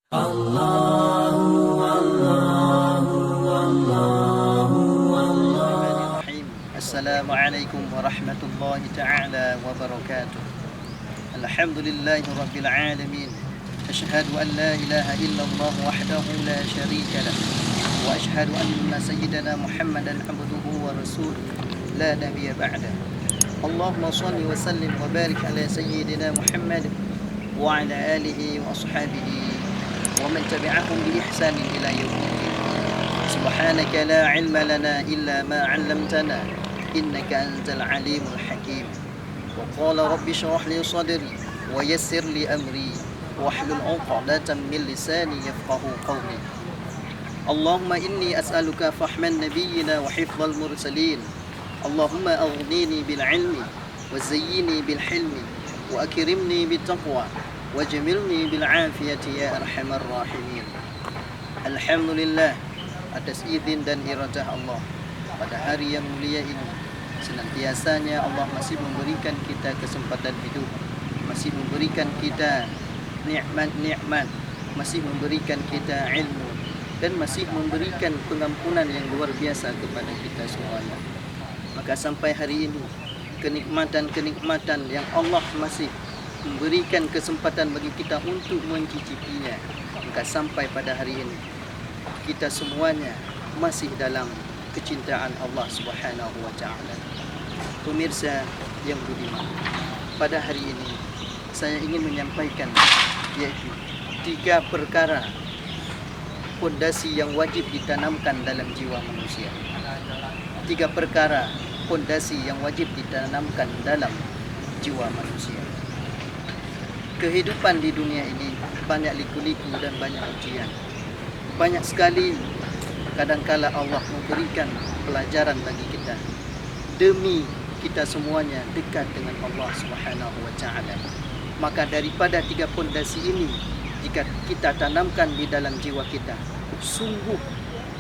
Bismillahirrahmanirrahim. Assalamualaikum warahmatullahi ta'ala wabarakatuh. Alhamdulillahi rabbil alamin. Ashhadu an la ilaha illallah wahdahu la syarika lah. Wa ashhadu anna sayyidana Muhammadan abduhu wa rasuluh la nabiyya ba'dah. Allahumma salli wa sallim wa barik ala sayyidina Muhammad wa ala alihi wa ashabihi wa man tabi'ahum bi ihsanin ila yaumiddin. Subhanaka la ilma lana illa ma 'allamtana innaka antal alimul hakim. Wa qala rabbi shrah li sadri wa yassir li amri wahlul 'uqdatam min lisani yafqahu qawli. Allahumma inni as'aluka fahman nabiyyina wa hifdzal mursalin. Allahumma aghnini bil 'ilmi wa zayyini bil hilmi wa akrimni bit taqwa wajmilni bil 'afiyati ya arhamar rahimin. Alhamdulillah, atas izin dan iradah Allah, pada hari yang mulia ini senantiasanya Allah masih memberikan kita kesempatan hidup, masih memberikan kita nikmat-nikmat, masih memberikan kita ilmu, dan masih memberikan pengampunan yang luar biasa kepada kita semuanya. Maka sampai hari ini kenikmatan-kenikmatan yang Allah masih memberikan kesempatan bagi kita untuk mencicipinya, maka sampai pada hari ini kita semuanya masih dalam kecintaan Allah Subhanahu wa taala. Pemirsa yang budiman, pada hari ini saya ingin menyampaikan yaitu 3 perkara pondasi yang wajib ditanamkan dalam jiwa manusia. 3 perkara pondasi yang wajib ditanamkan dalam jiwa manusia. Kehidupan di dunia ini banyak liku-liku dan banyak ujian. Banyak sekali kadangkala Allah memberikan pelajaran bagi kita demi kita semuanya dekat dengan Allah Subhanahu wa taala. Maka daripada 3 pondasi ini jika kita tanamkan di dalam jiwa kita, sungguh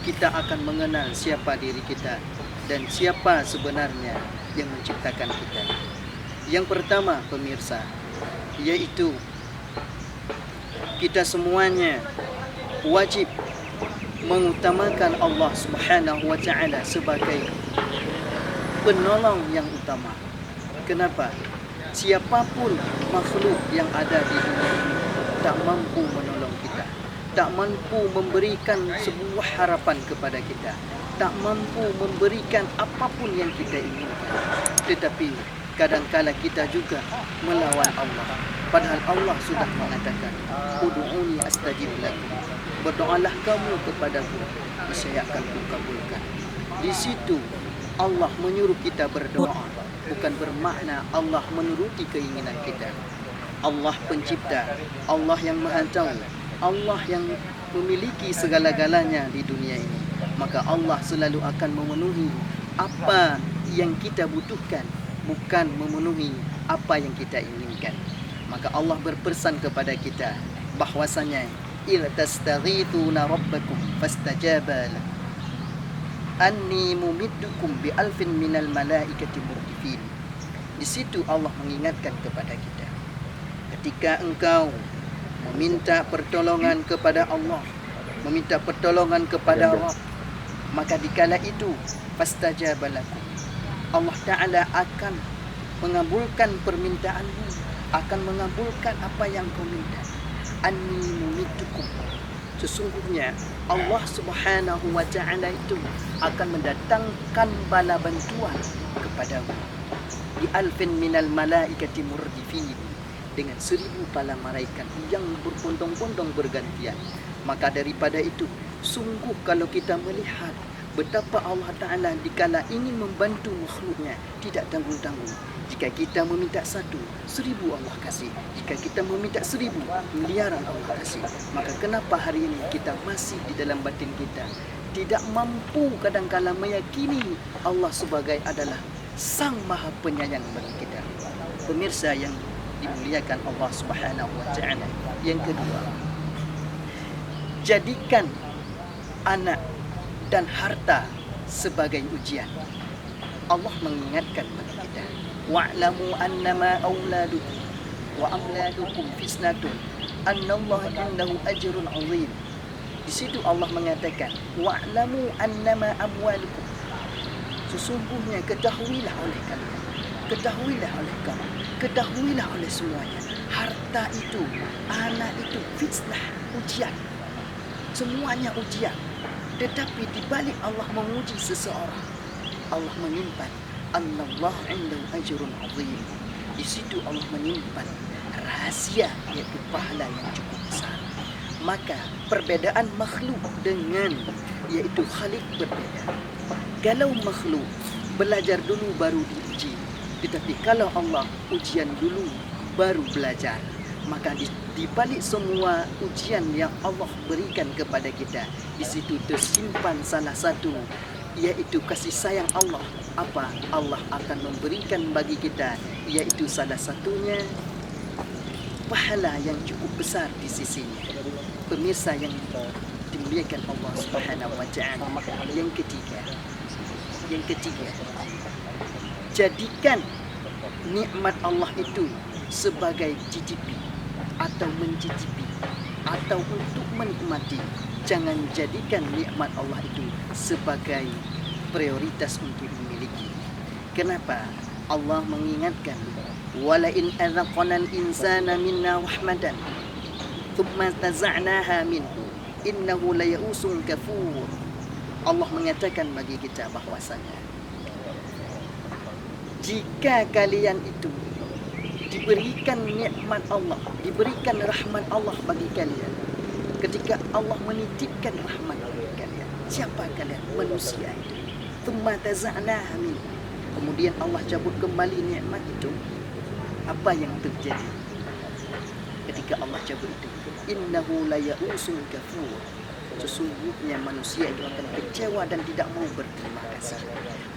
kita akan mengenal siapa diri kita dan siapa sebenarnya yang menciptakan kita. Yang pertama, pemirsa, yaitu kita semuanya wajib mengutamakan Allah Subhanahu wa taala sebagai penolong yang utama. Kenapa? Siapapun makhluk yang ada di dunia ini tak mampu menolong kita, tak mampu memberikan sebuah harapan kepada kita, tak mampu memberikan apapun yang kita inginkan. Tetapi kadangkala kita juga melawan Allah, padahal Allah sudah mengatakan, ud'uni astajib lakum, berdoalah kamu kepadaku, niscaya akan kukabulkan. Di situ Allah menyuruh kita berdoa, bukan bermakna Allah menuruti keinginan kita. Allah pencipta, Allah yang maha tahu, Allah yang memiliki segala-galanya di dunia ini. Maka Allah selalu akan memenuhi apa yang kita butuhkan, bukan memenuhi apa yang kita inginkan. Maka Allah berpesan kepada kita bahwasanya il tastaghithuna rabbakum fastajaba lakum anni mumiddukum bi alfin minal malaikati murdifin. Di situ Allah mengingatkan kepada kita, ketika engkau meminta pertolongan kepada Allah, meminta pertolongan kepada Rabb, maka dikala itu fastajaba lakum, Allah Ta'ala akan mengabulkan permintaanmu, akan mengabulkan apa yang kau minta. Anni mumiddukum, sesungguhnya Allah Subhanahu wa taala itu akan mendatangkan bala bantuan kepadamu di alfin minal malaikati murdifin, dengan 1000 bala malaikat yang berbondong-bondong bergantian. Maka daripada itu, sungguh kalau kita melihat betapa Allah Ta'ala dikala ingin membantu makhluknya tidak tanggung-tanggung. Jika kita meminta 1, 1000 Allah kasih. Jika kita meminta 1000, miliaran Allah kasih. Maka kenapa hari ini kita masih di dalam batin kita tidak mampu kadangkala meyakini Allah sebagai adalah Sang Maha Penyayang bagi kita. Pemirsa yang dimuliakan Allah Subhanahu wa taala. Yang kedua, jadikan anak dan harta sebagai ujian. Allah mengingatkan bagi kita, wa'lamu annama auladukum wa amladukum fitnatun annallaha indahu ajrun 'azim. Di situ Allah mengatakan, wa'lamu annama amwalukum. Sesungguhnya ketahuilah oleh kalian, ketahuilah oleh kamu, ketahuilah oleh semuanya, harta itu, anak itu fitnah, ujian. Semuanya ujian. Tetapi di balik Allah menguji seseorang, Allah menyimpan annallaha indahu ajrun 'azim. Di situ Allah menyimpan rahasia, yaitu pahala yang cukup besar. Maka perbedaan makhluk dengan yaitu Khalik berbeda. Kalau makhluk belajar dulu baru diuji, tetapi kalau Allah ujian dulu baru belajar. Maka di balik semua ujian yang Allah berikan kepada kita, di situ tersimpan salah satu, yaitu kasih sayang Allah. Apa Allah akan memberikan bagi kita, yaitu salah satunya pahala yang cukup besar di sisinya. Pemirsa yang dimuliakan Allah Subhanahu wa Ta'ala. Yang ketiga, jadikan nikmat Allah itu sebagai cicipi atau mencicipi atau untuk menikmati. Jangan jadikan nikmat Allah itu sebagai prioritas untuk dimiliki. Kenapa? Allah mengingatkan, wala in adzaqna al-insana minna rahmatan thumma taza'naha minhu innahu layausun kafur. Allah mengatakan bagi kita bahwasanya jika kalian itu diberikan nikmat Allah, diberikan rahmat Allah bagi kalian, ketika Allah menitipkan rahmat bagi kalian, siapa kalian? Manusia itu. Thumma taza'naha minhu, kemudian Allah cabut kembali nikmat itu. Apa yang terjadi ketika Allah cabut itu? Innahu layausun kafur. Sesungguhnya manusia itu akan kecewa dan tidak mau berterima kasih.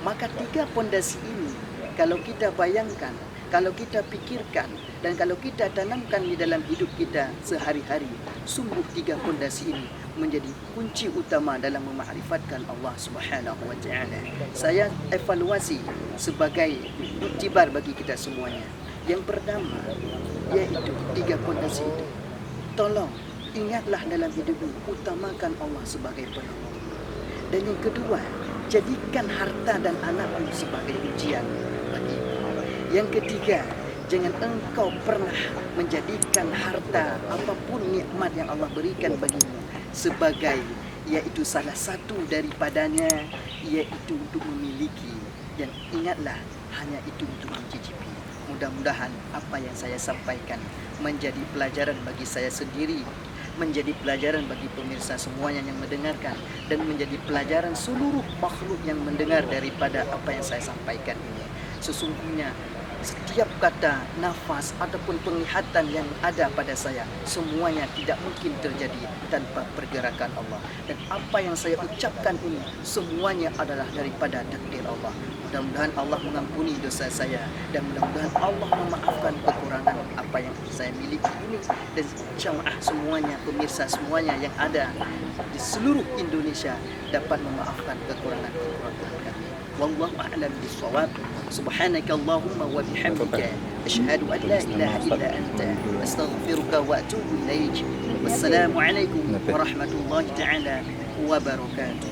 Maka tiga pondasi ini kalau kita bayangkan, kalau kita pikirkan, dan kalau kita tanamkan di dalam hidup kita sehari-hari, sungguh tiga pondasi ini menjadi kunci utama dalam mema'rifatkan Allah Subhanahu wa Ta'ala. Saya evaluasi sebagai iktibar bagi kita semuanya. Yang pertama, yaitu tiga pondasi itu. Tolong ingatlah dalam hidupmu, utamakan Allah sebagai penolong. Dan yang kedua, jadikan harta dan anakmu sebagai ujian bagimu. Yang ketiga, jangan engkau pernah menjadikan harta apapun nikmat yang Allah berikan bagimu sebagai yaitu salah satu daripadanya, yaitu untuk memiliki. Dan ingatlah, hanya itu untuk mencicipi. Mudah-mudahan apa yang saya sampaikan menjadi pelajaran bagi saya sendiri, menjadi pelajaran bagi pemirsa semuanya yang mendengarkan, dan menjadi pelajaran seluruh makhluk yang mendengar daripada apa yang saya sampaikan ini. Sesungguhnya setiap kata, nafas ataupun penglihatan yang ada pada saya, semuanya tidak mungkin terjadi tanpa pergerakan Allah. Dan apa yang saya ucapkan ini semuanya adalah daripada takdir Allah. Mudah-mudahan Allah mengampuni dosa saya, dan mudah-mudahan Allah memaafkan kekurangan apa yang saya miliki ini. Dan jamaah semuanya, pemirsa semuanya yang ada di seluruh Indonesia dapat memaafkan kekurangan-kekurangan kami. Wallahu a'lam bishawab. Subhanaka Allahumma wa bihamdika asyhadu an la ilaha illa anta astaghfiruka wa atubu ilaik. Wassalamu alaikum warahmatullahi taala wabarakatuh.